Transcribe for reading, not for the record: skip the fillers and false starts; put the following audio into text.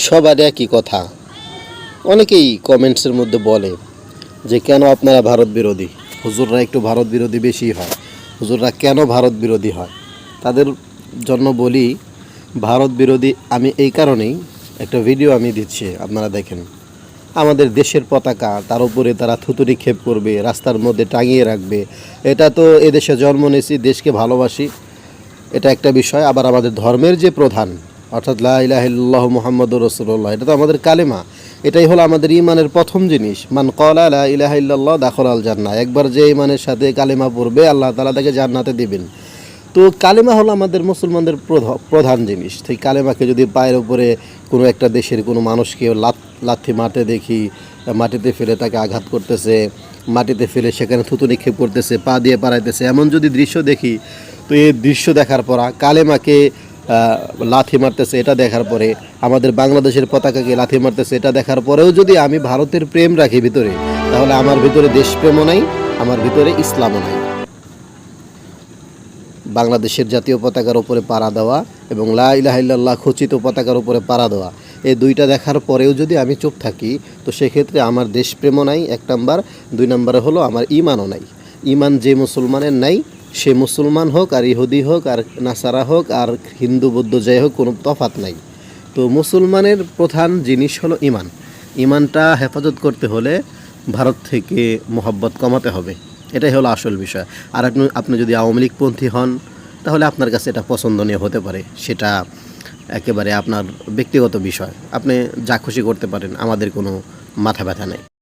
সবার একই কথা। অনেকেই কমেন্টসের মধ্যে বলে যে কেন আপনারা ভারত বিরোধী, হুজুররা একটু ভারত বিরোধী বেশি হয়, হুজুররা কেন ভারত বিরোধী হয়। তাদের জন্য বলি, ভারত বিরোধী আমি এই কারণেই, একটা ভিডিও আমি দিচ্ছি, আপনারা দেখেন। আমাদের দেশের পতাকা, তার উপরে তারা থুতু নিক্ষেপ করবে, রাস্তার মধ্যে টাঙিয়ে রাখবে। এটা তো এদেশে জন্ম নিয়েছি, দেশকে ভালোবাসি, এটা একটা বিষয়। আবার আমাদের ধর্মের যে প্রধান, অর্থাৎ লা ইলাহা ইল্লাল্লাহু মুহাম্মাদুর রাসূলুল্লাহ, এটা তো আমাদের কালেমা। এটাই হলো আমাদের ইমানের প্রথম জিনিস। মান ক্বালা লা ইলাহা ইল্লাল্লাহ দাখালাল জান্নাহ। একবার যে ইমানের সাথে কালেমা পড়বে, আল্লাহ তাআলা তাকে জান্নাতে দিবেন। তো কালেমা হলো আমাদের মুসলমানদের প্রধান জিনিস। সেই কালেমাকে যদি পায়ের উপরে কোনো একটা দেশের কোনো মানুষকে লাথি মারতে দেখি, মাটিতে ফেলে তাকে আঘাত করতেছে, মাটিতে ফেলে সেখানে থুতু নিক্ষেপ করতেছে, পা দিয়ে পাড়াইতেছে, এমন যদি দৃশ্য দেখি, তো এই দৃশ্য দেখার পর কালেমাকে লাথি মারতেছে, এটা দেখার পরে আমাদের বাংলাদেশের পতাকাকে লাথি মারতেছে, এটা দেখার পরেও যদি আমি ভারতের প্রেম রাখি ভিতরে, তাহলে আমার ভিতরে দেশপ্রেমও নাই, আমার ভিতরে ইসলামও নাই। বাংলাদেশের জাতীয় পতাকার উপরে পাড়া দেওয়া এবং লা ইলাহা ইল্লাল্লাহ খচিত পতাকার উপরে পাড়া দেওয়া, এই দুইটা দেখার পরেও যদি আমি চুপ থাকি, তো সেক্ষেত্রে আমার দেশপ্রেমও নাই, এক নাম্বার। দুই নাম্বারে হলো আমার ইমানও নাই। ইমান যে মুসলমানের নাই, সে মুসলমান হোক আর ইহুদি হোক আর নাসারা হোক আর হিন্দু বৌদ্ধ যাই হোক, কোনো তফাৎ নাই। তো মুসলমানের প্রধান জিনিস হলো ইমান। ইমানটা হেফাজত করতে হলে ভারত থেকে মোহাব্বত কমাতে হবে, এটাই হলো আসল বিষয়। আর আপনি যদি আওয়ামী লীগপন্থী হন, তাহলে আপনার কাছে এটা পছন্দনীয় হতে পারে, সেটা একেবারে আপনার ব্যক্তিগত বিষয়। আপনি যা খুশি করতে পারেন, আমাদের কোনো মাথা ব্যথা নেই।